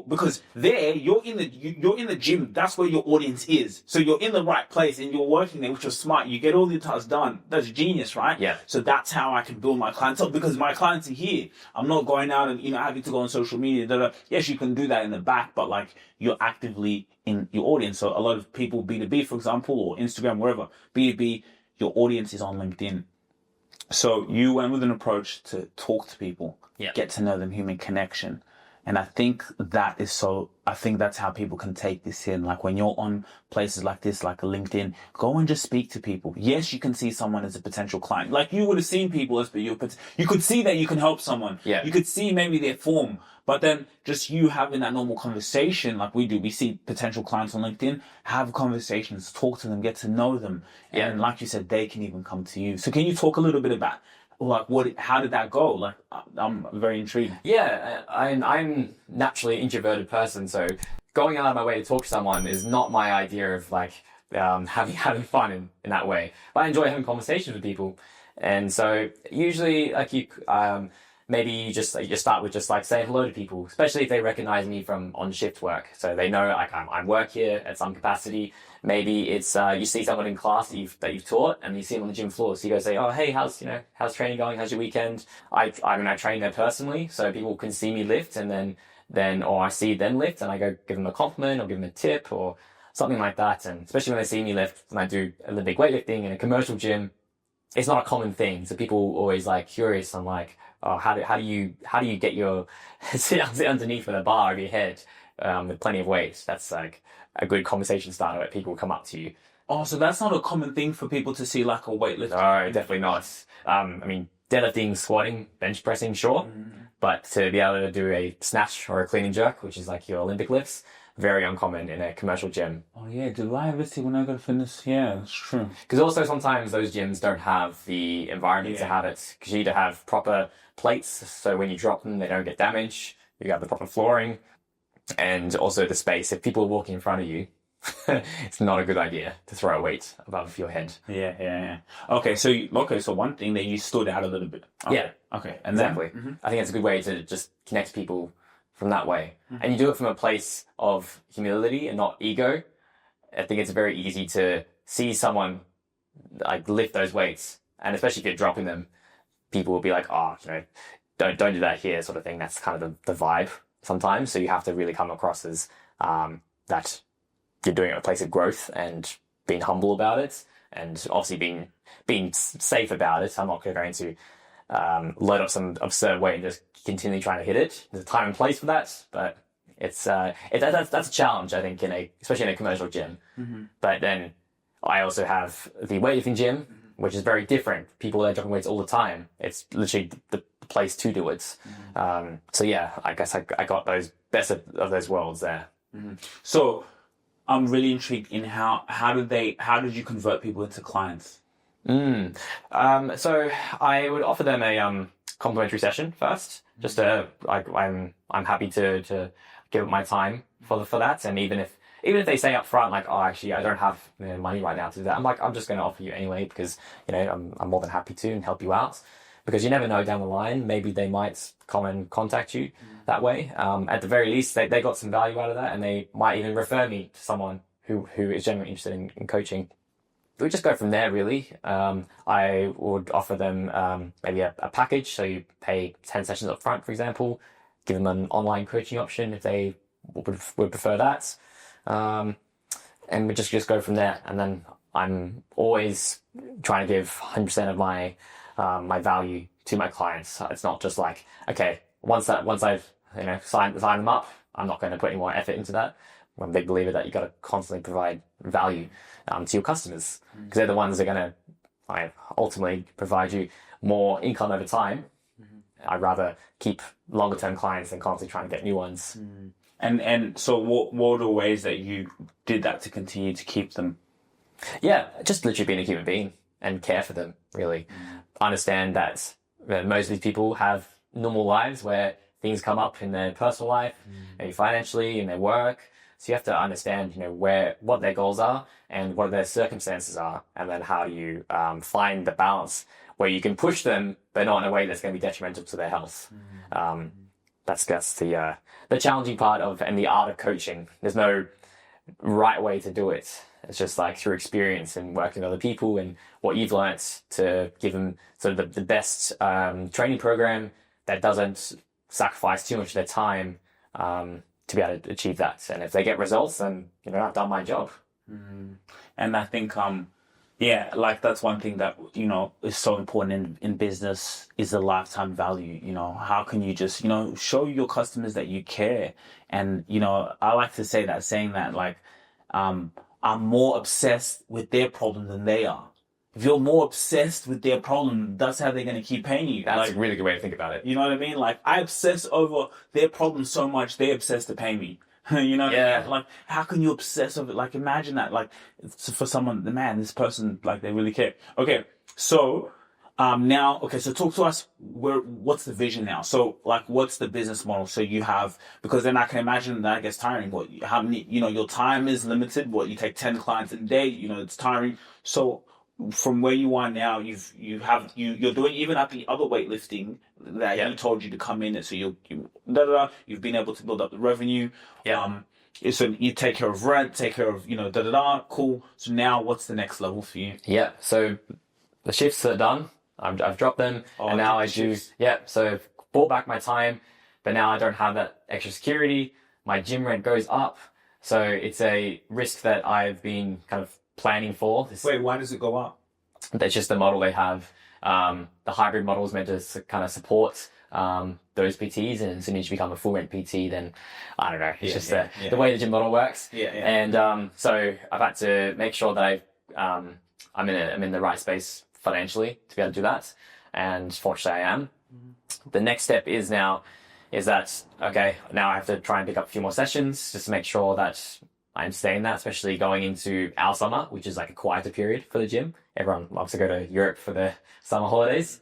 because there you're in the gym. That's where your audience is. So you're in the right place and you're working there, which is smart. You get all your tasks done. That's genius, right? Yeah. So that's how I can build my clientele, because my clients are here. I'm not going out and, having to go on social media. Yes, you can do that in the back, but like you're actively in your audience. So a lot of people, B2B, for example, or Instagram, wherever, B2B, your audience is on LinkedIn. So you went with an approach to talk to people. Yeah. Get to know them, human connection. And I think that's how people can take this in. Like when you're on places like this, like a LinkedIn, go and just speak to people. Yes, you can see someone as a potential client. Like you would have seen people as, you could see that you can help someone. Yeah. You could see maybe their form, but then just you having that normal conversation like we do. We see potential clients on LinkedIn, have conversations, talk to them, get to know them. Yeah. And like you said, they can even come to you. So can you talk a little bit about how did that go? Like, I'm very intrigued. Yeah, I'm naturally an introverted person, so going out of my way to talk to someone is not my idea of like having fun in that way. But I enjoy having conversations with people, and so usually like maybe you just start with just like saying hello to people, especially if they recognize me from on shift work, so they know like I work here at some capacity. Maybe it's you see someone in class that you've taught, and you see them on the gym floor. So you go say, "Oh, hey, how's training going? How's your weekend?" I train there personally, so people can see me lift, and then or I see them lift, and I go give them a compliment or give them a tip or something like that. And especially when they see me lift, and I do Olympic weightlifting in a commercial gym, it's not a common thing. So people always like curious. I'm like, "Oh, how do you get your sit underneath with a bar over your head with plenty of weight?" That's like a good conversation starter where people come up to you. Oh, so that's not a common thing for people to see, like a weightlifter? No, definitely not. I mean, deadlifting, squatting, bench pressing, sure. But to be able to do a snatch or a clean and jerk, which is like your Olympic lifts, very uncommon in a commercial gym. Oh yeah, do I ever see when I go to fitness? Yeah, that's true. Because also sometimes those gyms don't have the environment to have it. Because you need to have proper plates, so when you drop them, they don't get damaged. You got the proper flooring. And also the space. If people are walking in front of you, it's not a good idea to throw a weight above your head. Yeah. Okay, so one thing that you stood out a little bit. Okay. Yeah. Okay, and exactly. Then? I think it's a good way to just connect people from that way. And you do it from a place of humility and not ego. I think it's very easy to see someone like lift those weights, and especially if you're dropping them, people will be like, oh, don't do that here, sort of thing. That's kind of the vibe sometimes. So you have to really come across as that you're doing it at a place of growth and being humble about it, and obviously being safe about it. I'm not going to load up some absurd weight and just continue trying to hit it. There's a time and place for that, but that's a challenge, I think, especially in a commercial gym. But then I also have the weightlifting gym, which is very different. People are dropping weights all the time. It's literally the place to do it. So yeah, I guess I got those best of those worlds there. So I'm really intrigued in how did you convert people into clients? So I would offer them a complimentary session first. Just I'm happy to give up my time for that, and even if they say up front, like, oh, actually, I don't have money right now to do that, I'm just going to offer you anyway, because I'm more than happy to and help you out, because you never know down the line, maybe they might come and contact you that way. At the very least, they got some value out of that, and they might even refer me to someone who is genuinely interested in coaching. We just go from there, really. I would offer them maybe a package, so you pay 10 sessions up front, for example, give them an online coaching option if they would prefer that. And we just go from there. And then I'm always trying to give 100% of my my value to my clients. It's not just like, okay, once I've signed them up, I'm not going to put any more effort into that. I'm a big believer that you got to constantly provide value to your customers, because they're the ones that are going to ultimately provide you more income over time. I'd rather keep longer term clients than constantly trying to get new ones. And so what were the ways that you did that to continue to keep them? Yeah, just literally being a human being and care for them, really. Understand that most of these people have normal lives where things come up in their personal life, maybe financially, in their work. So you have to understand, what their goals are and what their circumstances are, and then how you find the balance where you can push them, but not in a way that's going to be detrimental to their health. That's the challenging part and the art of coaching. There's no right way to do it. It's just like through experience and working with other people and what you've learnt to give them sort of the best training program that doesn't sacrifice too much of their time to be able to achieve that. And if they get results, then I've done my job. And I think that's one thing that is so important in business is the lifetime value. How can you just show your customers that you care? And I like to saying that like I'm more obsessed with their problem than they are. If you're more obsessed with their problem, that's how they're going to keep paying you. That's a really good way to think about it. You know what I mean? Like, I obsess over their problem so much, they obsess to pay me. Yeah. Like, how can you obsess over it? Like, imagine that. Like, for someone, this person, like, they really care. Okay, so so talk to us. What's the vision now? So, like, what's the business model? So you have, because then I can imagine that gets tiring. How many? Your time is limited. You take 10 clients a day. It's tiring. So from where you are now, you're doing even at the other weightlifting that he told you to come in, and so you've been able to build up the revenue. So you take care of rent, take care of cool. So now what's the next level for you? Yeah, so the shifts are done. I've dropped them, and now I do. Yeah, so I've bought back my time, but now I don't have that extra security. My gym rent goes up, so it's a risk that I've been kind of planning for. Wait, why does it go up? That's just the model they have. The hybrid model is meant to kind of support those PTs, and as soon as you become a full rent PT, then I don't know. It's the way the gym model works. And so I've had to make sure that I'm in the right space financially to be able to do that, and fortunately I am. The next step is that okay, now I have to try and pick up a few more sessions just to make sure that I'm staying that, especially going into our summer, which is like a quieter period for the gym. Everyone loves to go to Europe for the summer holidays.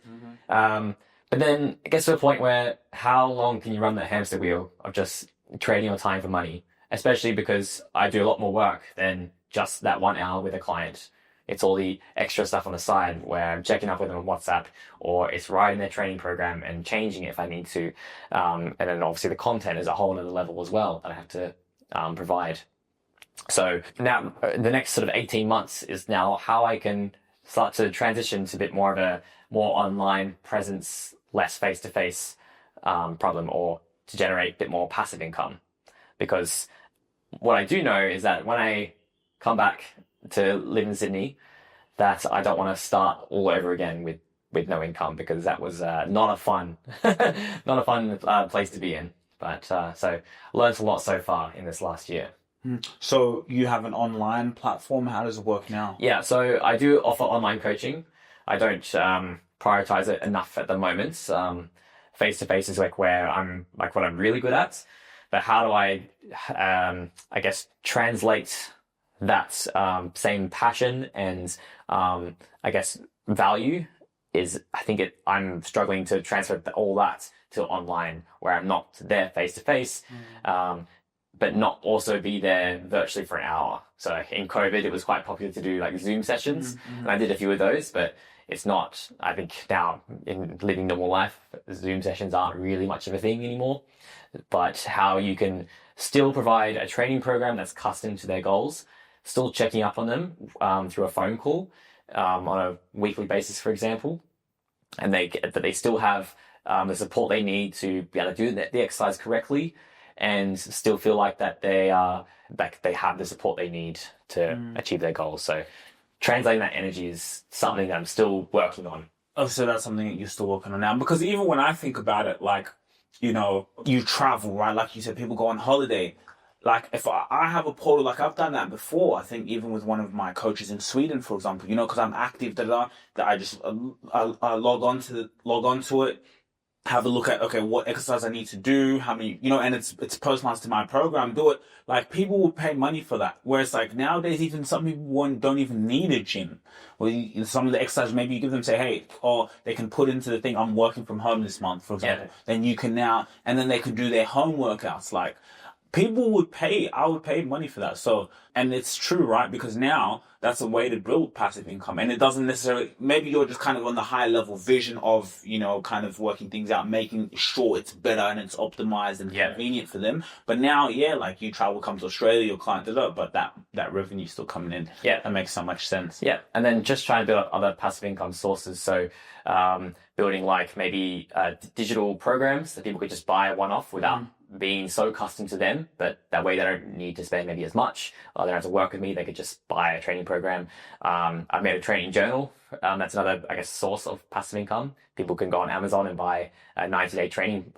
But then it gets to a point where how long can you run that hamster wheel of just trading your time for money? Especially because I do a lot more work than just that 1 hour with a client. It's all the extra stuff on the side where I'm checking up with them on WhatsApp, or it's writing their training program and changing it if I need to. And then obviously the content is a whole other level as well that I have to provide. So now the next sort of 18 months is now how I can start to transition to a bit more of a more online presence, less face-to-face problem, or to generate a bit more passive income. Because what I do know is that when I come back to live in Sydney, that I don't want to start all over again with no income, because that was not a fun not a fun place to be in. But so learned a lot so far in this last year. So you have an online platform. How does it work now? Yeah, so I do offer online coaching. I don't prioritize it enough at the moment. Face-to-face is like where I'm like what I'm really good at. But how do I guess translate that same passion and I guess value is, I think I'm struggling to transfer all that to online, where I'm not there face-to-face, but not also be there virtually for an hour. So in COVID, it was quite popular to do like Zoom sessions, and I did a few of those, but it's not, I think now in living normal life, Zoom sessions aren't really much of a thing anymore. But how you can still provide a training program that's custom to their goals, still checking up on them through a phone call on a weekly basis, for example, and they still have the support they need to be able to do the exercise correctly, and still feel like that they have the support they need to achieve their goals. So translating that energy is something that I'm still working on. Oh, so that's something that you're still working on now? Because even when I think about it, like, you know, you travel, right? Like you said, people go on holiday. Like, if I have a portal, like I've done that before, I think even with one of my coaches in Sweden, for example, you know, because I'm active, that I just I log on to it, have a look at, okay, what exercise I need to do, how many, you know, and it's personalized to my program, do it. Like, people will pay money for that. Whereas, like, nowadays, even some people don't even need a gym. Or some of the exercises, maybe you give them, say, hey, or they can put into the thing, I'm working from home this month, for example. Yeah. Then you can now, and then they can do their home workouts. Like, people would pay, I would pay money for that. So, and it's true, right? Because now that's a way to build passive income. And it doesn't necessarily, maybe you're just kind of on the high level vision of, you know, kind of working things out, making sure it's better and it's optimized and convenient for them. But now, like you travel, come to Australia, your client does it, but that revenue still coming in. Yeah. That makes so much sense. Yeah. And then just trying to build up other passive income sources. So, building like maybe digital programs that people could just buy one-off without being so accustomed to them, but that way they don't need to spend maybe as much. They don't have to work with me. They could just buy a training program. I've made a training journal. That's another, I guess, source of passive income. People can go on Amazon and buy a 90-day training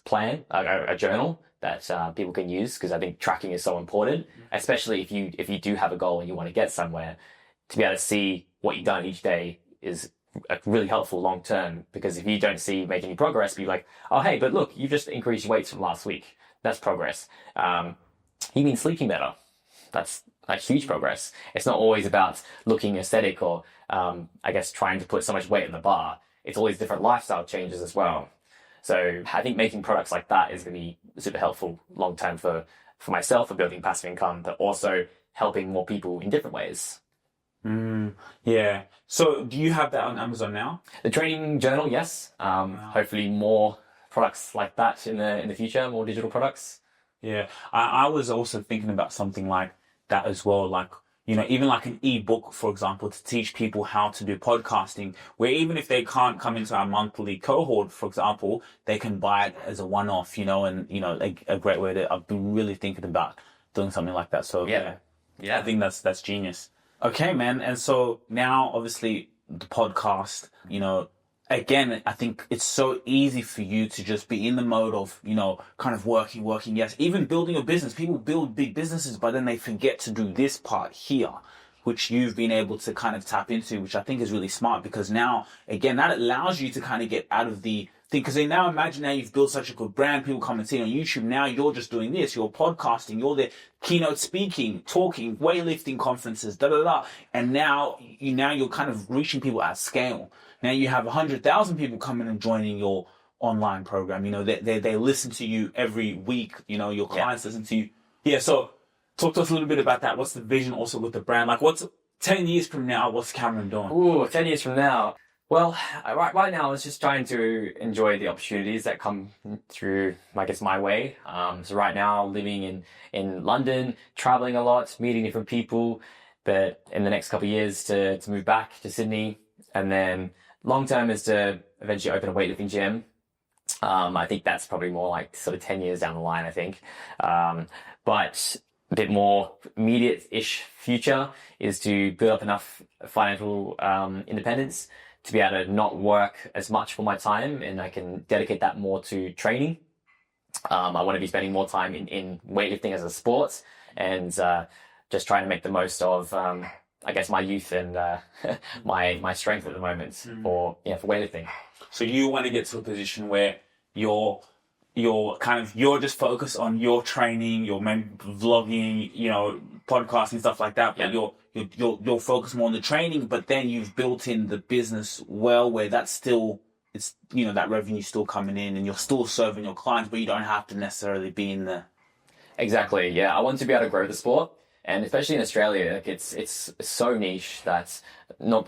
plan, a journal that people can use, because I think tracking is so important, especially if you do have a goal and you want to get somewhere. To be able to see what you've done each day is really helpful long term, because if you don't make any progress, be like, oh hey, but look, you've just increased your weights from last week. That's progress. You mean sleeping better? That's like huge progress. It's not always about looking aesthetic or I guess trying to put so much weight in the bar. It's all these different lifestyle changes as well. So I think making products like that is going to be super helpful long term for myself, for building passive income, but also helping more people in different ways. Yeah. So do you have that on Amazon now? The training journal, yes. Hopefully more products like that in the future, more digital products. Yeah. I was also thinking about something like that as well. Like, you know, even like an ebook, for example, to teach people how to do podcasting, where even if they can't come into our monthly cohort, for example, they can buy it as a one-off, you know, and, you know, a great way to, I've been really thinking about doing something like that. So yeah. I think that's genius. Okay, man. And so now, obviously, the podcast, you know, again, I think it's so easy for you to just be in the mode of, you know, kind of working. Yes, even building a business. People build big businesses, but then they forget to do this part here, which you've been able to kind of tap into, which I think is really smart, because now, again, that allows you to kind of get out of the thing. Because now imagine now you've built such a good brand, people come and see it on YouTube. Now you're just doing this, you're podcasting, you're there keynote speaking, talking, weightlifting conferences, and now you're kind of reaching people at scale. Now you have 100,000 people coming and joining your online program. You know, they listen to you every week. You know, your clients listen to you. Yeah. So talk to us a little bit about that. What's the vision also with the brand? Like, what's 10 years from now? What's Cameron doing? Ooh, 10 years from now. Well, right now I was just trying to enjoy the opportunities that come through, I guess, my way. So right now, living in London, traveling a lot, meeting different people, but in the next couple of years to move back to Sydney. And then long term is to eventually open a weightlifting gym. I think that's probably more like sort of 10 years down the line, I think. But a bit more immediate-ish future is to build up enough financial independence to be able to not work as much for my time, and I can dedicate that more to training. I want to be spending more time in weightlifting as a sport, and just trying to make the most of, I guess, my youth and my strength at the moment for weightlifting. So you want to get to a position where you're just focused on your training, your vlogging, podcasting, stuff like that. But you'll focus more on the training, but then you've built in the business well, where that's still, it's, that revenue still coming in and you're still serving your clients, but you don't have to necessarily be in the... Exactly. Yeah. I want to be able to grow the sport. And especially in Australia, like it's so niche that not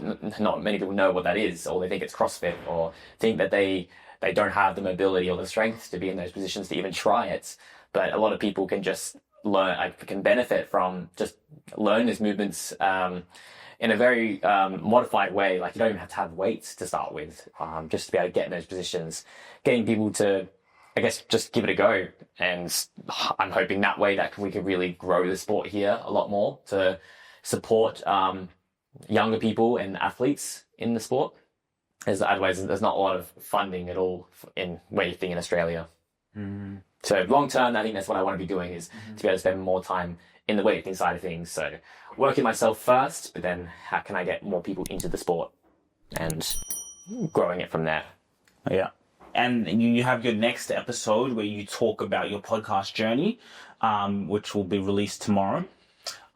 many people know what that is, or they think it's CrossFit, or think that they don't have the mobility or the strength to be in those positions to even try it. But a lot of people can just can benefit from just learn these movements in a very modified way. Like, you don't even have to have weights to start with, just to be able to get in those positions, getting people to, I guess, just give it a go. And I'm hoping that way that we can really grow the sport here a lot more to support younger people and athletes in the sport. As otherwise, there's not a lot of funding at all in weightlifting in Australia. So long term, I think that's what I want to be doing, is to be able to spend more time in the weightlifting side of things. So working myself first, but then how can I get more people into the sport and growing it from there? Yeah. And you have your next episode where you talk about your podcast journey, which will be released tomorrow.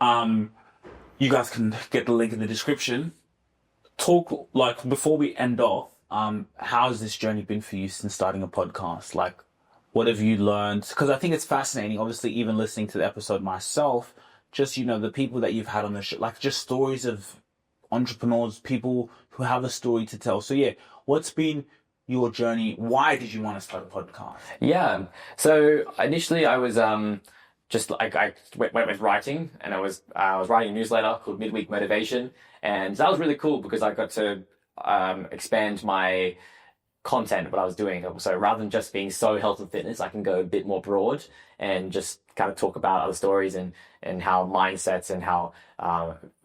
You guys can get the link in the description. Talk, like, before we end off, how's this journey been for you since starting a podcast? Like, what have you learned? Because I think it's fascinating, obviously, even listening to the episode myself, just, the people that you've had on the show, like, just stories of entrepreneurs, people who have a story to tell. So yeah, what's been your journey? Why did you want to start a podcast? Yeah. So initially I was just like, I went with writing, and I was writing a newsletter called Midweek Motivation, and that was really cool because I got to expand my content, what I was doing. So rather than just being so health and fitness, I can go a bit more broad and just kind of talk about other stories and how mindsets and how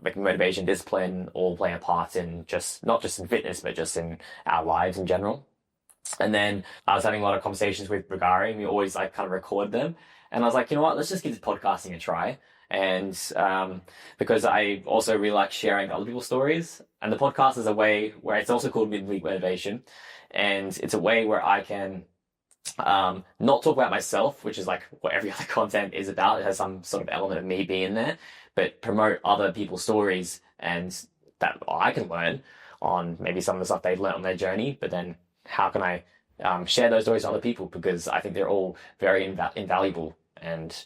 like motivation, discipline all play a part in just, not just in fitness, but just in our lives in general. And then I was having a lot of conversations with Brigari, and we always like kind of record them. And I was like, you know what, let's just give this podcasting a try. And because I also really like sharing other people's stories, and the podcast is a way where it's also called Midweek Motivation, and it's a way where I can not talk about myself, which is like what every other content is about. It has some sort of element of me being there, but promote other people's stories, and that I can learn on maybe some of the stuff they've learned on their journey. But then how can I share those stories to other people? Because I think they're all very invaluable. And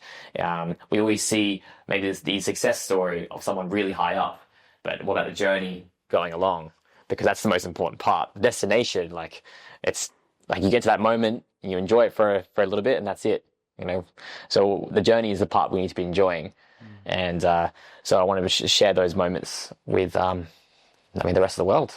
we always see maybe the success story of someone really high up, but what about the journey going along? Because that's the most important part. The destination, like, it's like you get to that moment and you enjoy it for a little bit, and that's it. So the journey is the part we need to be enjoying. And so I wanted to share those moments with the rest of the world.